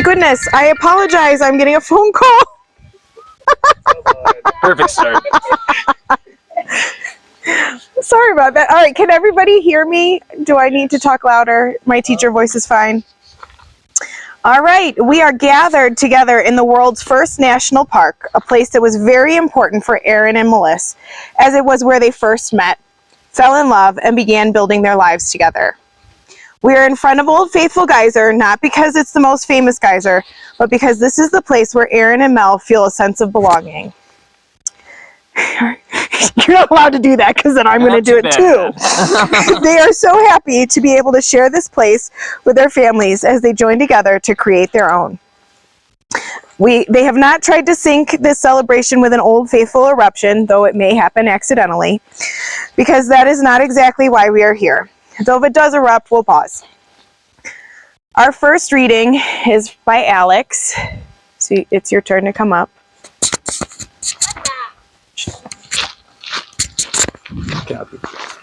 goodness, I apologize. I'm getting a phone call. Perfect start. Sorry about that. All right, can everybody hear me? Do I need to talk louder? My teacher voice is fine. All right, we are gathered together in the world's first national park, a place that was very important for Aaron and Melissa, as it was where they first met, fell in love, and began building their lives together. We are in front of Old Faithful Geyser, not because it's the most famous geyser, but because this is the place where Aaron and Mel feel a sense of belonging. You're not allowed to do that because then I'm going to do it too. They are so happy to be able to share this place with their families as they join together to create their own. They have not tried to sync this celebration with an Old Faithful eruption, though it may happen accidentally, because that is not exactly why we are here. Though if it does erupt, we'll pause. Our first reading is by Alex. So it's your turn to come up.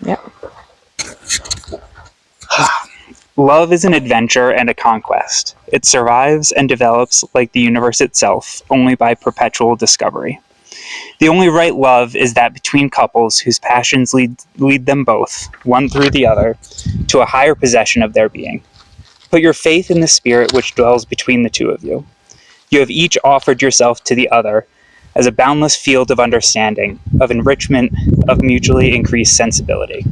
Yep. Love is an adventure and a conquest. It survives and develops like the universe itself, only by perpetual discovery. The only right love is that between couples whose passions lead them both, one through the other, to a higher possession of their being. Put your faith in the spirit which dwells between the two of you. You have each offered yourself to the other as a boundless field of understanding, of enrichment, of mutually increased sensibility.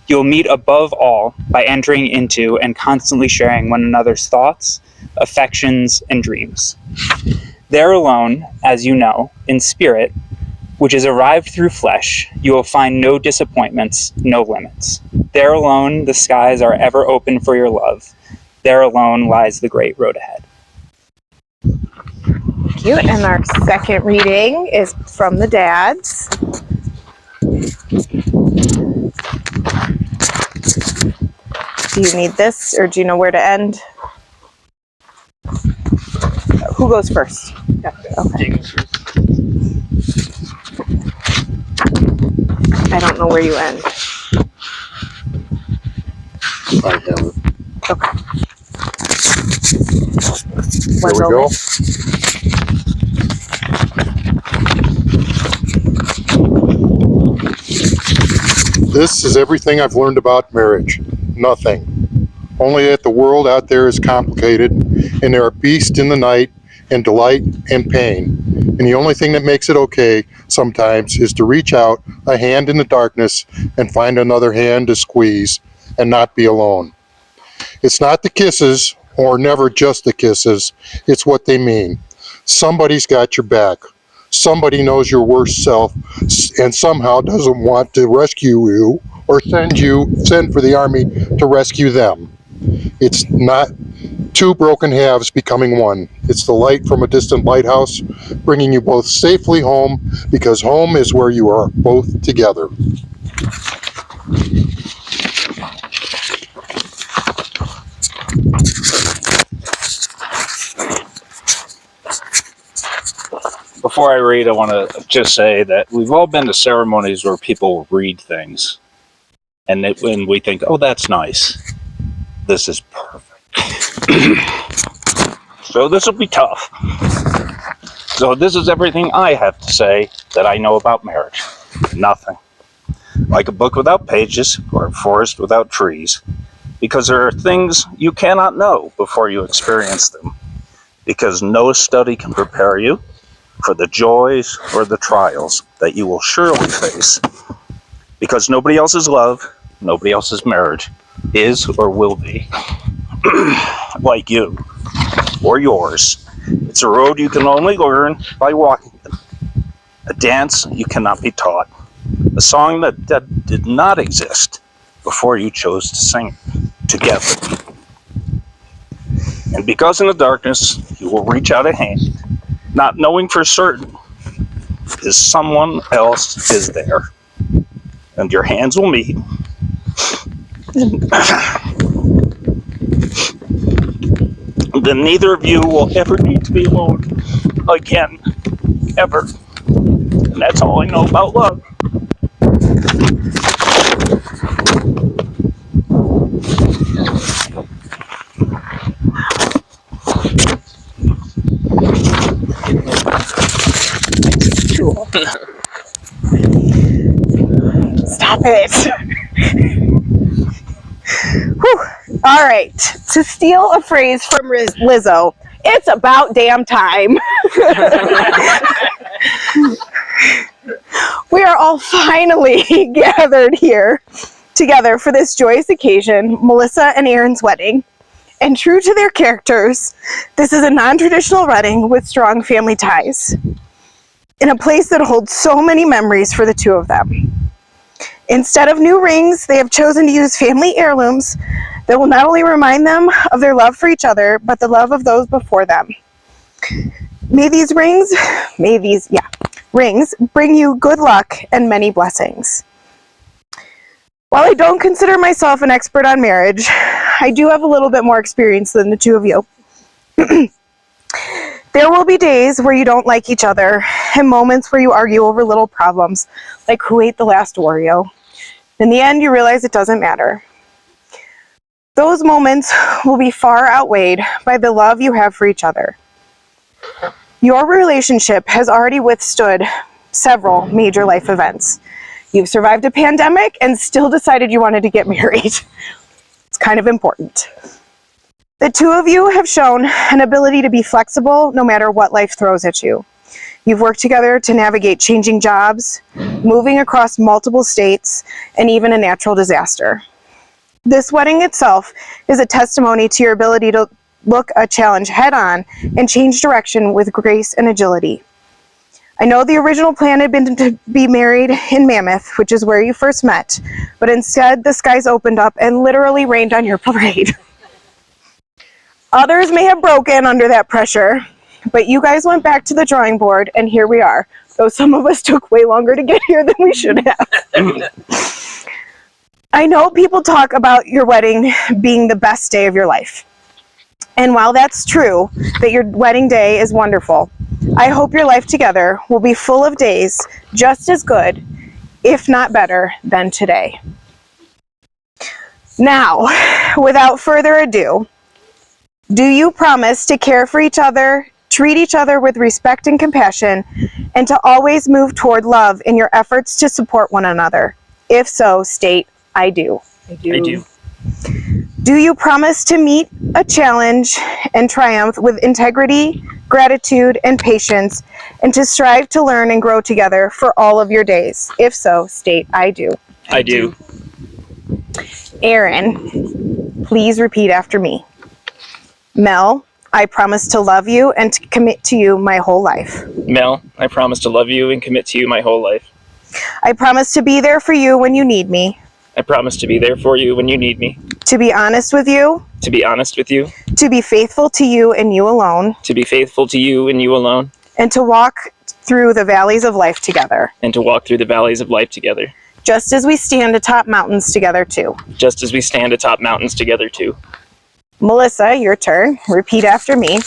You will meet above all by entering into and constantly sharing one another's thoughts, affections, and dreams. There alone, as you know, in spirit, which is arrived through flesh, you will find no disappointments, no limits. There alone, the skies are ever open for your love. There alone lies the great road ahead. Thank you. And our second reading is from the dads. Do you need this, or do you know where to end? Who goes first? Okay. I don't know where you end. I have it. Okay. There we go. This is everything I've learned about marriage. Nothing. Only that the world out there is complicated, and there are beasts in the night, and delight and pain. And the only thing that makes it okay sometimes is to reach out a hand in the darkness and find another hand to squeeze and not be alone. It's not the kisses, or never just the kisses, it's what they mean. Somebody's got your back. Somebody knows your worst self and somehow doesn't want to rescue you or send for the army to rescue them. It's not two broken halves becoming one. It's the light from a distant lighthouse bringing you both safely home, because home is where you are both together. Before I read, I want to just say that we've all been to ceremonies where people read things, and when we think, oh, that's nice. This is perfect. So this will be tough. So this is everything I have to say that I know about marriage. Nothing. Like a book without pages or a forest without trees. Because there are things you cannot know before you experience them. Because no study can prepare you for the joys or the trials that you will surely face. Because nobody else's love, nobody else's marriage is or will be like you or yours. It's a road you can only learn by walking it. A dance you cannot be taught. A song that did not exist before you chose to sing together. And because in the darkness you will reach out a hand, not knowing for certain is someone else is there. And your hands will meet. Then neither of you will ever need to be alone again, ever. And that's all I know about love. Cool. Stop it. Whew. All right. To steal a phrase from Lizzo, it's about damn time. We are all finally gathered here together for this joyous occasion, Melissa and Aaron's wedding. And true to their characters, this is a non-traditional wedding with strong family ties, in a place that holds so many memories for the two of them. Instead of new rings, they have chosen to use family heirlooms that will not only remind them of their love for each other, but the love of those before them. May these rings bring you good luck and many blessings. While I don't consider myself an expert on marriage, I do have a little bit more experience than the two of you. There will be days where you don't like each other and moments where you argue over little problems, like who ate the last Oreo. In the end, you realize it doesn't matter. Those moments will be far outweighed by the love you have for each other. Your relationship has already withstood several major life events. You've survived a pandemic and still decided you wanted to get married. It's kind of important. The two of you have shown an ability to be flexible no matter what life throws at you. You've worked together to navigate changing jobs, moving across multiple states, and even a natural disaster. This wedding itself is a testimony to your ability to look a challenge head on and change direction with grace and agility. I know the original plan had been to be married in Mammoth, which is where you first met, but instead the skies opened up and literally rained on your parade. Others may have broken under that pressure, but you guys went back to the drawing board, and here we are, though some of us took way longer to get here than we should have. I know people talk about your wedding being the best day of your life. And while that's true, that your wedding day is wonderful, I hope your life together will be full of days just as good, if not better, than today. Now, without further ado, do you promise to care for each other, treat each other with respect and compassion, and to always move toward love in your efforts to support one another? If so, state, I do. I do. Do you promise to meet a challenge and triumph with integrity, gratitude, and patience, and to strive to learn and grow together for all of your days? If so, state, I do. I do. Aaron, please repeat after me. Mel, I promise to love you and to commit to you my whole life. Mel, I promise to love you and commit to you my whole life. I promise to be there for you when you need me. I promise to be there for you when you need me. To be honest with you. To be honest with you. To be faithful to you and you alone. To be faithful to you and you alone. And to walk through the valleys of life together. And to walk through the valleys of life together. Just as we stand atop mountains together too. Just as we stand atop mountains together too. Melissa, your turn. Repeat after me.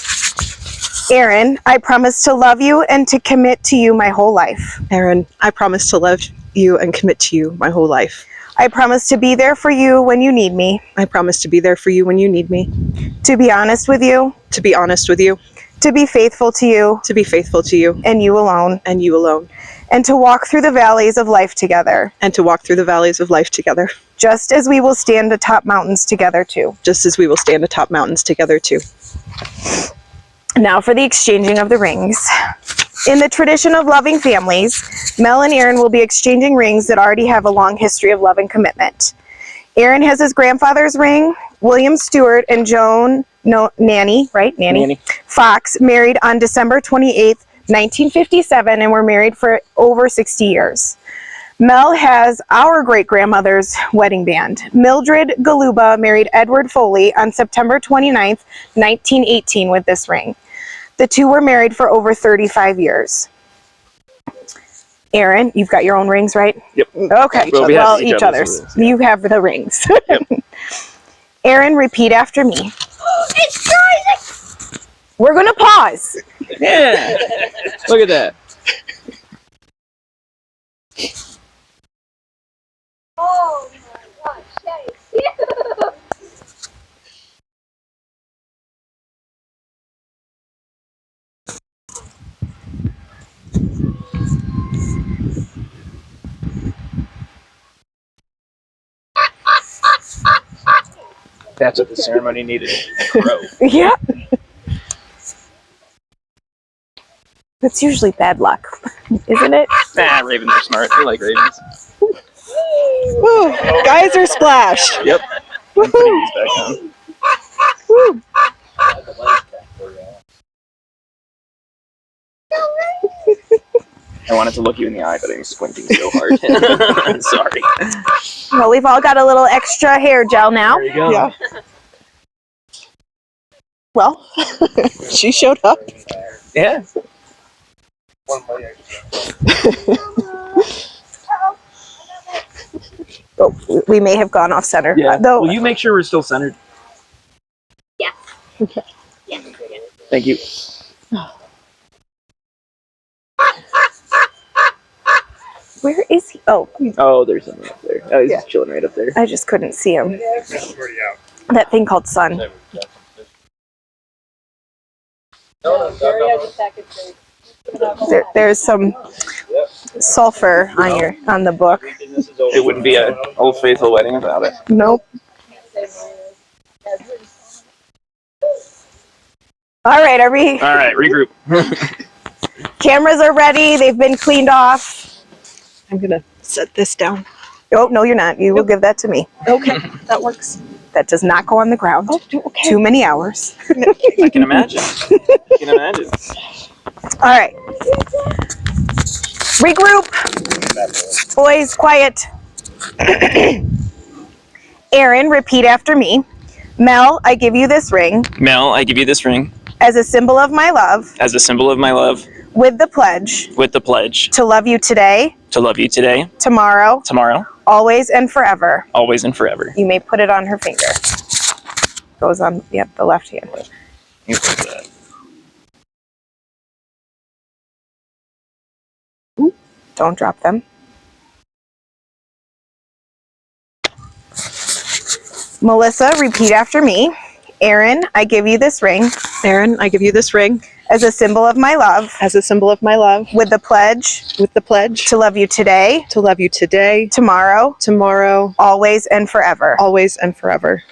Aaron, I promise to love you and to commit to you my whole life. Aaron, I promise to love you and commit to you my whole life. I promise to be there for you when you need me. I promise to be there for you when you need me. To be honest with you. To be honest with you. To be faithful to you. To be faithful to you. And you alone. And you alone. And to walk through the valleys of life together. And to walk through the valleys of life together. Just as we will stand atop mountains together too. Just as we will stand atop mountains together too. Now for the exchanging of the rings. In the tradition of loving families, Mel and Aaron will be exchanging rings that already have a long history of love and commitment. Aaron has his grandfather's ring. William Stewart and Nanny Fox married on December 28th, 1957, and were married for over 60 years. Mel has our great-grandmother's wedding band. Mildred Galuba married Edward Foley on September 29th, 1918 with this ring. The two were married for over 35 years. Aaron, you've got your own rings, right? Yep. Okay. Well, we have each other's. You have the rings. Yep. Aaron, repeat after me. We're going to pause. Yeah. Look at that. Oh my gosh, that is huge! That's what the ceremony needed. Crow. Yeah. That's usually bad luck, isn't it? Nah, ravens are smart. We like ravens. Woo, guys are splashed. Yep. I'm putting these back on. Woo. I wanted to look you in the eye, but I'm squinting so hard. Sorry. Well, we've all got a little extra hair gel now. There you go. Yeah. Well, she showed up. Yeah. Oh, we may have gone off center. Yeah. Though, Will you make sure we're still centered? Yeah. Okay. Yeah. Thank you. where is he? Oh, Oh, there's something up there. Oh, he's Yeah. just chilling right up there. I just couldn't see him. That thing called sun. There's some sulfur on the book. It wouldn't be an Old Faithful wedding without it. Nope. All right, are we? All right, regroup. Cameras are ready. They've been cleaned off. I'm gonna set this down. Oh, no, you're not. You will give that to me. Okay, that works. That does not go on the ground. Oh, okay. Too many hours. I can imagine. I can imagine. All right. Regroup. Boys, quiet. Aaron, repeat after me. Mel, I give you this ring Mel, I give you this ring as a symbol of my love, as a symbol of my love, with the pledge with the pledge to love you today, to love you today, tomorrow, tomorrow, always and forever. always and forever. You may put it on her finger. Goes on, the left hand. You put that. Don't drop them. Melissa, repeat after me. Aaron, I give you this ring Aaron, I give you this ring as a symbol of my love, as a symbol of my love, with the pledge with the pledge to love you today, to love you today, tomorrow, tomorrow, always and forever. always and forever.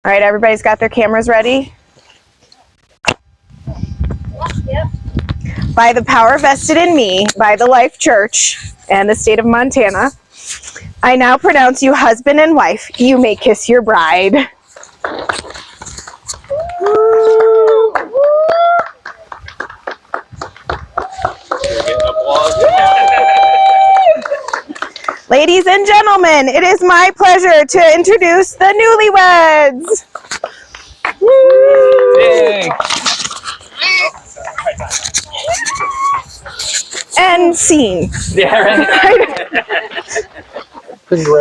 All right, everybody's got their cameras ready? Yep. By the power vested in me by the Life Church and the state of Montana, I now pronounce you husband and wife. You may kiss your bride. Ladies and gentlemen, it is my pleasure to introduce the newlyweds. Yay! And scene. Yeah, right. Congrats.